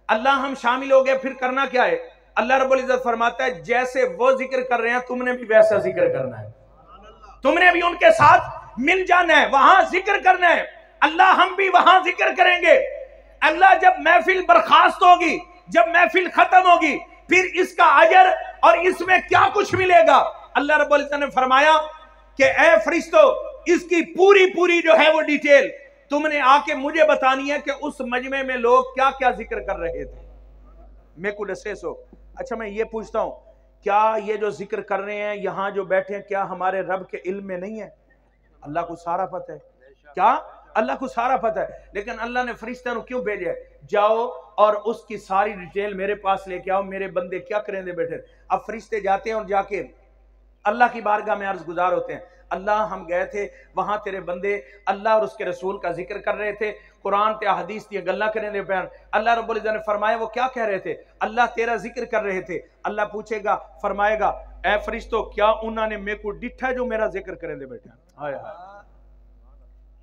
S2: अल्लाह हम शामिल हो गए, फिर करना क्या है? अल्लाह रब्बुल इज्जत फरमाता है जैसे वो जिक्र कर रहे हैं तुमने भी वैसा जिक्र करना है, तुमने भी उनके साथ मिल जाना है, वहां जिक्र करना है। अल्लाह हम भी वहां जिक्र करेंगे। अल्लाह जब महफिल बर्खास्त होगी, जब महफिल खत्म होगी, फिर इसका अजर और इसमें क्या कुछ मिलेगा। अल्लाह रब्बुल इज्जत ने फरमाया कि ए फरिश्तों इसकी पूरी पूरी जो है वो डिटेल तुमने आके मुझे बतानी है कि उस मजमे में लोग क्या क्या जिक्र कर रहे थे। मैं कुछ ऐसे सो अच्छा मैं ये पूछता हूं, क्या ये जो जिक्र कर रहे हैं यहां जो बैठे हैं क्या हमारे रब के इल्म में नहीं है? अल्लाह को सारा पता है। क्या? अल्लाह को सारा पता है, लेकिन अल्लाह ने फरिश्तों को क्यों भेजा है? जाओ और उसकी सारी डिटेल मेरे पास लेके आओ, मेरे बंदे क्या करेंगे बैठे। अब फरिश्ते जाते हैं और जाके अल्लाह की बारगाह में अर्ज गुजार होते हैं, अल्लाह हम गए थे वहां तेरे बंदे अल्लाह और उसके रसूल का जिक्र कर रहे थे, कुरान ते हदीस दी गल्लां करने पैन। अल्लाह रब्बुल इज्जत ने फरमाया वो क्या कह रहे थे? अल्लाह तेरा जिक्र कर रहे थे। अल्लाह पूछेगा, फरमाएगा ए फरिश्तों क्या उन्होंने मेरे को डिठा जो मेरा जिक्र करें दे बैठा? हाय हाय,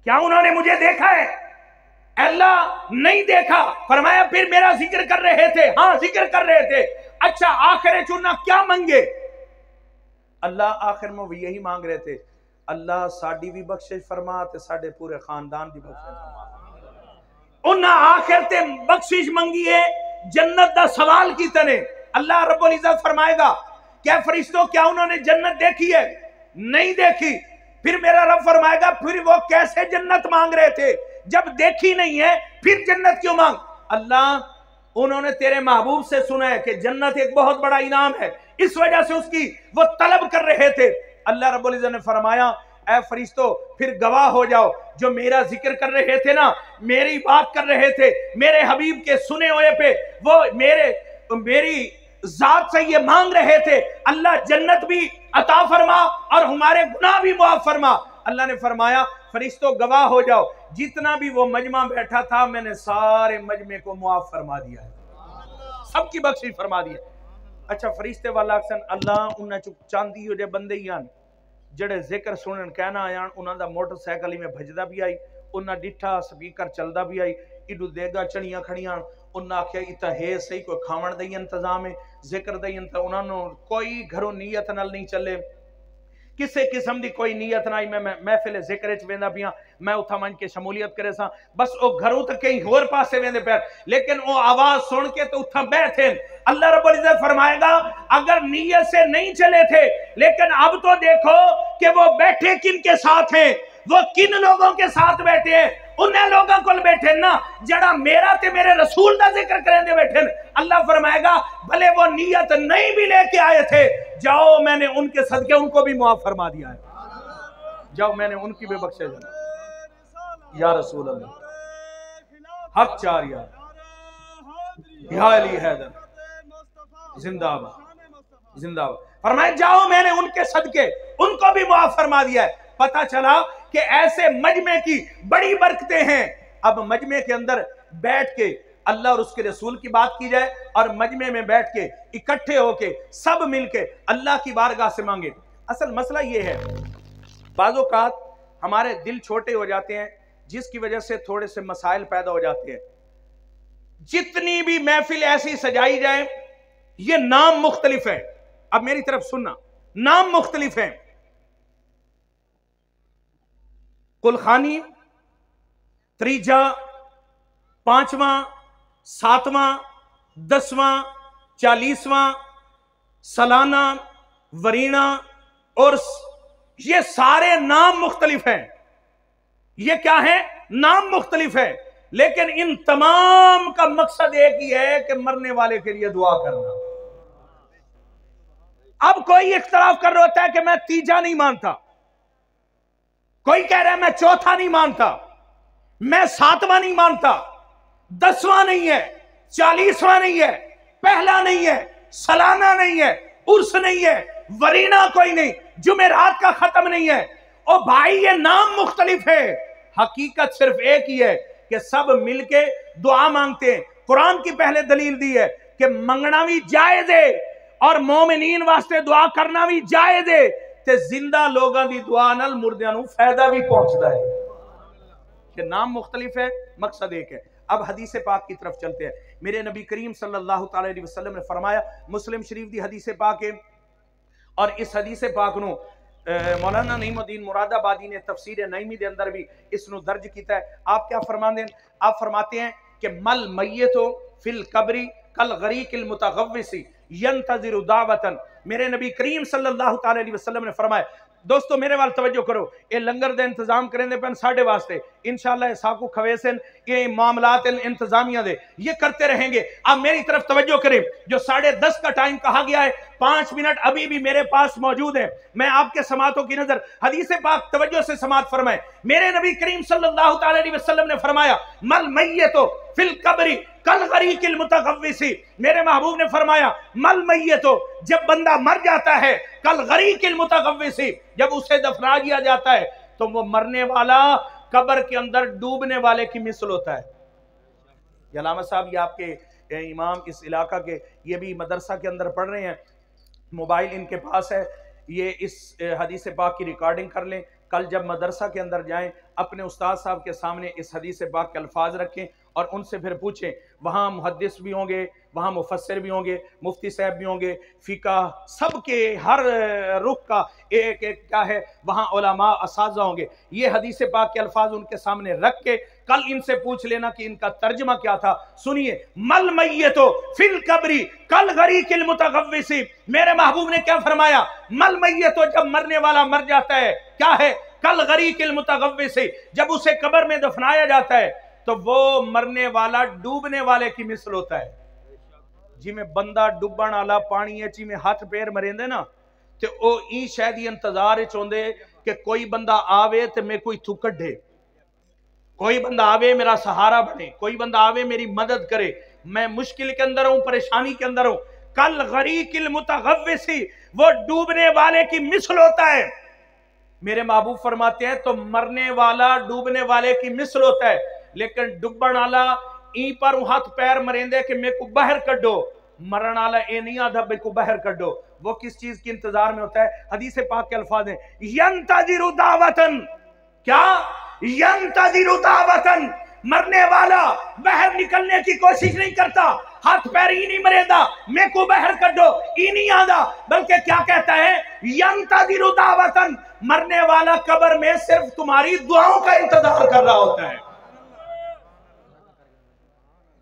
S2: क्या उन्होंने मुझे देखा है? अल्लाह नहीं देखा। फरमाया फिर मेरा जिक्र कर रहे थे? हाँ जिक्र कर रहे थे। अच्छा आखिर चुना क्या मांगे? अल्लाह आखिर में वो यही मांग रहे थे, अल्लाह साडी भी बख्शिश फरमा ते साडे पूरे खानदान की बख्शिश फरमा। उन्हें आखिर ते बख्शिश मंगी है, जन्नत दा सवाल की तने। अल्लाह रब्बुल इज्जत फरमाएगा क्या फरिश्तों क्या उन्होंने जन्नत देखी है? नहीं देखी। फिर मेरा रब फरमाएगा फिर वो कैसे जन्नत मांग रहे थे जब देखी नहीं है, फिर जन्नत क्यों मांग? अल्लाह उन्होंने तेरे महबूब से सुना है कि जन्नत एक बहुत बड़ा इनाम है, इस वजह से उसकी वो तलब कर रहे थे। अल्लाह रब्बुल इज्जत ने फरमाया ऐ फरिश्तों फिर गवाह हो जाओ, जो मेरा जिक्र कर रहे थे ना, मेरी बात कर रहे थे, मेरे हबीब के सुने हुए पे वो मेरी जात से ये मांग रहे थे, अल्लाह जन्नत भी अता फरमा और हमारे गुनाह भी मुआफ फरमा। अल्लाह ने फरमाया फरिश्तों गवाह हो जाओ, जितना भी वो मजमा बैठा था मैंने सारे मजमे को मुआफ फरमा दिया है, सबकी बख्शिश फरमा दी है। अच्छा फरिश्ते वाला अक्सन अल्लाह उन्हें चुप चांदी हो जे बंदे ही आन जड़े जिक्र सुनन कहना आयान, उन्हों दा मोटरसाइकिल में भजदा भी आई, उन्हें डिठा स्पीकर चलता भी आई, इडू देगा चढ़ियां खड़ियां, उन्हें आख्या इतना है सही कोई खावन का इंतजाम है, जिक्र का इंतजाम, उन्होंने कोई घरों नीयत नाल नहीं चले, किसी किस्म की कोई नीयत ना आई मैं महफिल जिक्र च वेंदा पिया, मैं उथा मंच के शमूलियत करे सा, बस वो घरों तक कहीं होर पासे वेंदे पे, लेकिन वो आवाज सुन के तो उठा बैठे। अल्लाह रब्बुल इज्जत फरमाएगा अगर नीयत से नहीं चले थे, लेकिन अब तो देखो कि वो बैठे किन के साथ हैं, वो किन लोगों के साथ बैठे हैं, उन्हें लोगों को बैठे ना जड़ा मेरा ते मेरे रसूल का जिक्र करेंदे बैठे। अल्लाह फरमाएगा भले वो नीयत नहीं भी लेके आए थे, जाओ मैंने उनके सदके उनको भी मुआफ फरमा दिया है, जाओ मैंने उनकी भी बख्शे या रसूल अल्लाह हक चार या अली हैदर जिंदाबाद जिंदाबाद। फरमाया जाओ मैंने उनके सदके उनको भी मुआफ फरमा दिया है। पता चला कि ऐसे मजमे की बड़ी बरकतें हैं। अब मजमे के अंदर बैठ के अल्लाह और उसके रसूल की बात की जाए और मजमे में बैठ के इकट्ठे होके सब मिलके अल्लाह की बारगाह से मांगे। असल मसला ये है, बाज़ औक़ात हमारे दिल छोटे हो जाते हैं जिसकी वजह से थोड़े से मसाइल पैदा हो जाते हैं। जितनी भी महफिल ऐसी सजाई जाए, ये नाम मुख्तलिफ है। अब मेरी तरफ सुनना, नाम मुख्तलिफ है। कुलखानी, त्रीजा, पांचवां, सातवां, 10वां, 40वां, सालाना, वरीना, और ये सारे नाम मुख्तलिफ हैं। ये क्या है? नाम मुख्तलिफ है, लेकिन इन तमाम का मकसद एक ही है कि मरने वाले के लिए दुआ करना। अब कोई इख्तलाफ कर रहा होता है कि मैं तीजा नहीं मानता, कोई कह रहा है मैं चौथा नहीं मानता, मैं 7वां नहीं मानता, 10वां नहीं है, 40वां नहीं है, पहला नहीं है, सालाना नहीं है, उर्स नहीं है, वरीना कोई नहीं, जुमेरात का खत्म नहीं है। ओ भाई ये नाम मुख्तलिफ है, हकीकत सिर्फ एक ही है कि सब मिलके दुआ मांगते हैं। कुरान की पहले दलील दी है कि मंगना भी जायज है और मोमिनीन वास्ते दुआ करना भी जायज है, ते जिंदा लोगों की दुआ नाल मुर्दियां नूं फायदा भी पहुंचता है। कि नाम मुख्तलिफ है, मकसद एक है। अब हदीस पाक की तरफ चलते हैं। मेरे नबी करीम सल्लल्लाहु अलैहि वसल्लम ने फरमाया, मुस्लिम शरीफ दी हदीस पाक है, और इस हदीस पाक नूं मौलाना नईमुद्दीन मुरादाबादी ने तफसीर नईमी दे अंदर भी इसनू दर्ज किया है। आप क्या फरमाते हैं? आप फरमाते हैं कि मल मय्यतो फिल कब्री कल गरीकिल मुतगव्विसी यंतज़िरु दावतन। मेरे नबी करीम सल्लल्लाहु अलैहि वसल्लम ने फरमाया, दोस्तों मेरे वाल तवज्जो करो, ये लंगर दे इंतजाम करेंदे पन साडे वास्ते, इंशाअल्लाह साकू खवेसन ये मामलात इंतजामिया दे ये करते रहेंगे। अब मेरी तरफ तवज्जो करें, जो 10:30 का टाइम कहा गया है, 5 मिनट अभी भी मेरे पास मौजूद है। मैं आपके समातों की नजर हदीस पाक तवज्जो से समात फरमाए। मेरे नबी करीम सल्लल्लाहु अलैहि वसल्लम ने फरमाया, मल मय्यतो फिल कब्री कल गरीकिल मुतगव्विसी। मेरे महबूब ने फरमाया, मल मय्यतो, जब बंदा मर जाता है, कल गरीकिल मुतगव्विसी, जब उसे दफना दिया जाता है तो वो मरने वाला कब्र के अंदर डूबने वाले की मिसल होता है। अल्लामा साहब ये आपके इमाम इस इलाका के, ये भी मदरसा के अंदर पढ़ रहे हैं, मोबाइल इनके पास है, ये इस हदीस पाक की रिकॉर्डिंग कर लें। कल जब मदरसा के अंदर जाएं, अपने उस्ताद साहब के सामने इस हदीस पाक के अल्फाज रखें और उनसे फिर पूछें। वहाँ मुहद्दिस भी होंगे, वहाँ मुफस्सिर भी होंगे, मुफ्ती साहब भी होंगे, फ़िक़ा सबके हर रुख का एक एक क्या है, वहाँ उलमा असाज़ा होंगे। ये हदीस पाक के अल्फाज उनके सामने रख के कल इनसे पूछ लेना कि इनका तर्जमा क्या था। सुनिए, मल मय्यतो फिल कब्री कल गरीकिल मुतगव्विसी। मेरे महबूब ने क्या फरमाया? मल मय्यतो, जब मरने वाला मर जाता है, क्या है? कल गरीकिल मुतगव्विसी, जब उसे कब्र में दफनाया जाता है तो वो मरने वाला डूबने वाले की मिसल होता है। जिमें बंदा डुबण वाला पानी च में हाथ पैर मरेंदे ना, ते ओ ई शायद इंतजार चोंदे कि कोई बंदा आवे ते मैं कोई थू कढे, कोई बंदा आवे मेरा सहारा बने, कोई बंदा आवे मेरी मदद करे, मैं मुश्किल के अंदर हूं, परेशानी के अंदर हूं। कल गरीकिल मुतगव्विसी, वो डूबने वाले की मिसल होता है। मेरे महबूब फरमाते हैं तो मरने वाला डूबने वाले की मिसल होता है, लेकिन डुबण वाला ई पर हाथ पैर मरेंदे कि मेरे को बाहर कड्डो, मरण वाला ए नहीं आधा मेरे को बाहर कड्डो। वो किस चीज के इंतजार में होता है? हदीस पाक के अल्फाज हैं, यंतज़िरु दावतन, क्या? यंतज़िरु दावतन, मरने वाला बाहर निकलने की कोशिश नहीं करता, हाथ पैर ही नहीं मरेदा मैं को बाहर कढो ही नहीं आदा, बल्कि क्या कहता है, यंतज़िरु दावतन, मरने वाला कब्र में सिर्फ तुम्हारी दुआओं का इंतजार कर रहा होता है।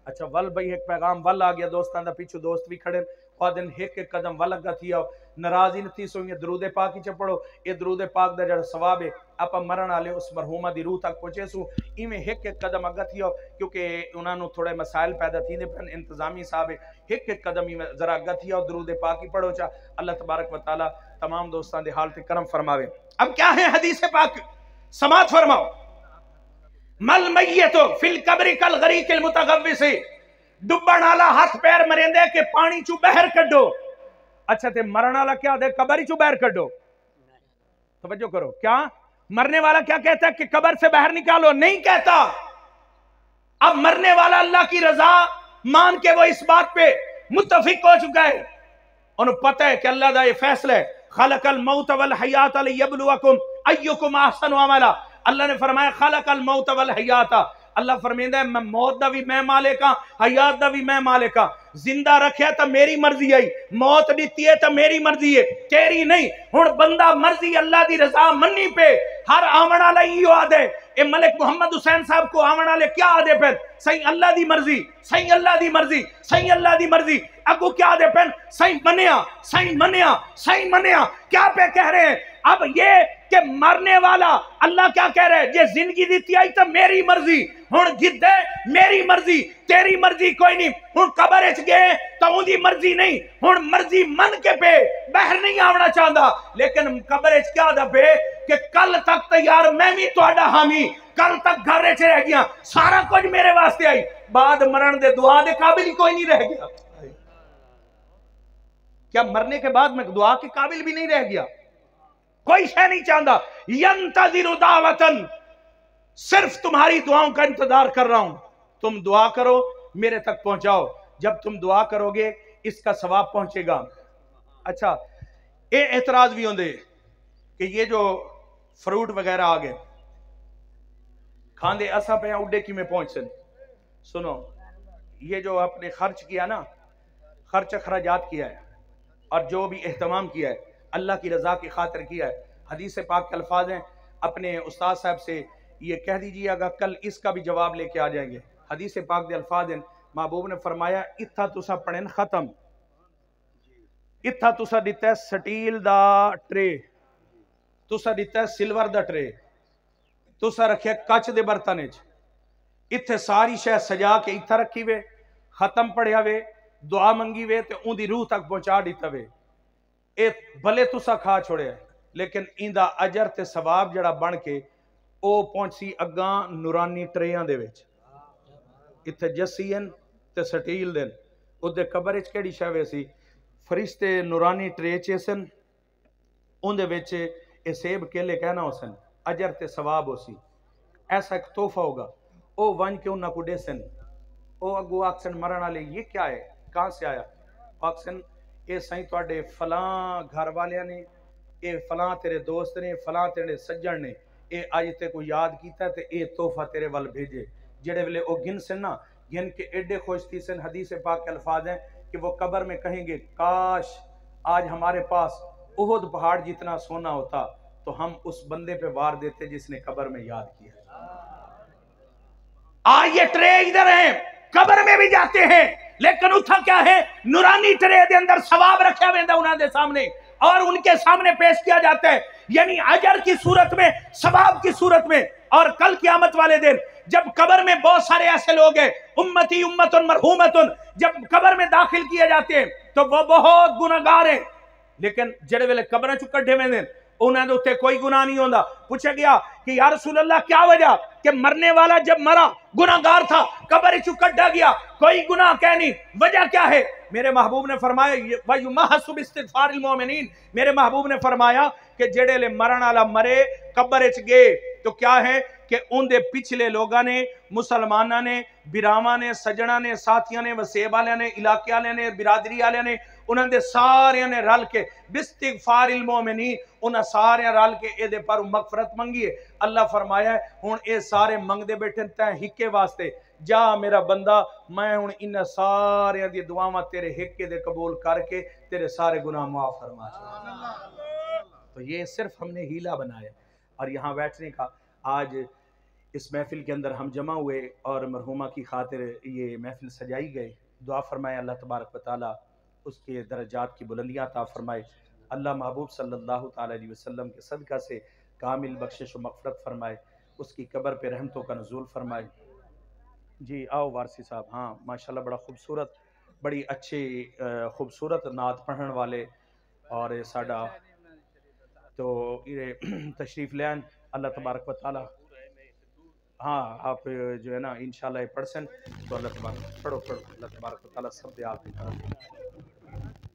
S2: अच्छा वल भाई एक पैगाम वल आ गया, दोस्तां दा पीछे दोस्त भी खड़े और दिन एक एक कदम वल अगा थी आओ, नाराज ही नहीं सोइए, दरूद पाक ही च पढ़ो, ये दरूद पाक दा जड़ा सवाब है आप मरण वाले उस मरहूमा दी रूह तक पहुंचे सू, इवें एक एक कदम अगा थी आओ, क्योंकि उन्होंने थोड़े मसाइल पैदा थी पे इंतजामी साहब एक एक कदम ही जरा अगा थी आओ, दरूद पाक ही पढ़ो चा, अल्लाह तबारक व तआला तमाम दोस्तां दे हाल ते करम फरमावे। अब क्या है हदीस पाक, समात फरमाओ, मल मय्यतो फिल कब्रि कल गरीकिल मुतगव्विस, डुबण वाला हाथ पैर मरेंदे के पानी चू बहर कढो। अच्छा ते मरण वाला क्या दे, कब्र चू बहर कढो, तवज्जो करो, क्या मरने वाला क्या कहता है कि कब्र से बाहर निकालो, नहीं कहता। अब मरने वाला अल्लाह की रजा मान के वो इस बात पे मुत्तफिक हो चुका है, उन्हें पता है कि अल्लाह दा ये फैसला है, खलकल मौत वल हयात लियब्लुवकुम अय्युकुम अहसनु अमला, अल्लाह ने फरमाया खलकल मौत वल हयात, अल्लाह फरमांदा है मैं मौत दा भी मैं मालिक हां, हयात दा भी मैं मालिक हां, जिंदा रखिया तो मेरी मर्जी आई, मौत दिती है तो मेरी मर्जी है, तेरी नहीं। हुण बंदा मर्जी अल्लाह दी रजा मन्नी पे हर आवन वाला ही आदे, ए मलिक मोहम्मद हुसैन साहब को आवन वाले क्या आदे पे, सही अल्लाह दी मर्जी, सही अल्लाह दी मर्जी, सही अल्लाह दी मर्जी, अगू क्या आदे पे, सही मनिया, सही मनिया, सही मनिया, क्या पे कह रहे हैं। अब ये कि मरने वाला अल्लाह क्या कह रहे हैं, जे जिंदगी दी आई तो मेरी मर्जी, हुण गिद्धे मेरी मर्जी, तेरी मर्जी कोई नहीं, हुण कब्र च गए तो उनकी मर्जी नहीं, हुण मर्जी मन के पे बाहर नहीं आवना चाहता, लेकिन कब्र च क्या दबे कि कल तक तो यार मैं भी तुहाडा हामी, कल तक घर च रह गया, सारा कुछ मेरे वास्ते आई, बाद मरण दे दुआ दे काबिल ही कोई नहीं रह गया। क्या मरने के बाद मैं दुआ के काबिल भी नहीं रह गया, कोई शय नहीं चाहता। यंतज़िरु दावतन, सिर्फ तुम्हारी दुआओं का इंतजार कर रहा हूं, तुम दुआ करो मेरे तक पहुंचाओ, जब तुम दुआ करोगे इसका सवाब पहुंचेगा। अच्छा ये एतराज भी होंगे कि ये जो फ्रूट वगैरह आ गए खांदे असा पे उड्डे कि में पहुंच सन, सुनो ये जो आपने खर्च किया ना, खर्च अखराजात किया है और जो भी एहतमाम किया है अल्लाह की रजा की खातिर किया है, हदीस पाक के अल्फाज हैं, अपने उस्ताद साहब से ये कह दीजिएगा कल इसका भी जवाब लेके आ जाएंगे। हदीस पाक के अल्फाज हैं, महबूब ने फरमाया इत्था तुसा पढ़न खत्म, इत्था तुसा दिता है स्टील दा ट्रे, तुसा दिता है सिल्वर दा ट्रे, तुसा रखे कच दे बर्तन च, इत्थे सारी शय सजा के इत्था रखी वे, खत्म पढ़िया वे, दुआ मंगी वे ते उनकी रूह तक पहुंचा दिता वे, ए भले तुसा खा छोड़े लेकिन इंदा अजर ते सवाब जड़ा बन के ओ पहुंची अगा नूरानी ट्रेयां दे विच, इत्थे जसीन ते स्टील देन, उदे कब्र च केड़ी शय वे सी, फरिश्ते नूरानी ट्रे च सन, उनदे विच ए सेब केले कहना हो सन, अजर ते सवाब हो सी, ऐसा एक तोहफा होगा, ओ वन के उन्ना को देसन, ओ अगो आक्सन मरण वाले ये क्या है, कहाँ से आया, आक्सन ये सही तुहाडे फलां घर वालियां ने, ये फलां तेरे दोस्त ने, फलां तेरे सज्जन ने, ये अज ते को याद किया ते ये तोहफा तेरे वाल भेजे, जेड़े वेले ओ गिन सन ना, गिन के एडे खुश थी सन, हदीस पाक के अल्फाज हैं कि वो कब्र में कहेंगे काश आज हमारे पास उहद पहाड़ जितना सोना होता तो हम उस बंदे पे वार देते जिसने कब्र में याद किया। आज ये ट्रे इधर है, कब्र में भी जाते हैं, लेकिन उठा क्या है, नूरानी ट्रे दे अंदर सवाब रखा वेंदा उन्हां सामने और उनके सामने पेश किया जाता है, यानी अजर की सूरत में, सवाब की सूरत में। और कल क़यामत वाले दिन जब कब्र में बहुत सारे ऐसे लोग हैं, उम्मती उम्मतुन मरहूमतुन, जब कब्र में दाखिल किए जाते हैं तो वो बहुत गुनाहगार हैं, लेकिन जेड़े वेले कब्र चु कढे वेंदे उन्हां दे उत्ते कोई गुनाह नहीं होंदा। पूछा गया कि या रसूल अल्लाह क्या वजह, कि मरने वाला जब मरा गुनाहगार था, कब्र चु कढ़ा गया, कोई गुनाह कह नहीं, वजह क्या है। मेरे महबूब ने फरमाया वयुमहसु बिइस्तिगफारिल मोमिनीन, मेरे महबूब ने फरमाया कि जेड़े ले मरण वाला मरे कब्र च गए तो क्या है کہ اندے پچھلے لوگاں نے، مسلمانہ نے، براواں نے، سجنہ نے، ساتھیاں نے، وسیب والے نے، علاقے والے نے، برادری والے نے، انہاں دے سارے نے رل کے باستغفار المومنین انہاں سارے رل کے اے دے پر مغفرت منگیے. اللہ فرمایا ہے ہن اے سارے منگ دے بیٹھے تے ہکے واسطے، جا میرا بندہ میں ہن انہاں سارے دی دعاواں تیرے ہکے دے قبول کر کے تیرے سارے گناہ معاف فرما چھوڑا. تو یہ صرف ہم نے ہیلا بنایا. اور یہاں بیٹھنے کا آج اس محفل کے اندر ہم جمع ہوئے اور مرحومہ کی خاطر یہ محفل سجائی گئے. دعا فرمائے اللہ تبارک و تعالی اس کے درجات کی بلندیاں عطا فرمائے. اللہ محبوب صلی اللہ تعالی علیہ وسلم کے صدقہ سے کامل بخشش و مغفرت فرمائے. اس کی قبر پہ رحمتوں کا نزول فرمائے. جی آؤ وارسی صاحب. ہاں ماشاءاللہ بڑا خوبصورت، بڑی اچھی خوبصورت نعت پڑھن والے اور ساڈا تو یہ تشریف لین. اللہ تبارک و تعالی ہاں آپ جو ہے نا انشاءاللہ یہ پڑھ سن تو اللہ تبارک پڑھو اللہ تبارک و تعالی سب دے آپ کی طرف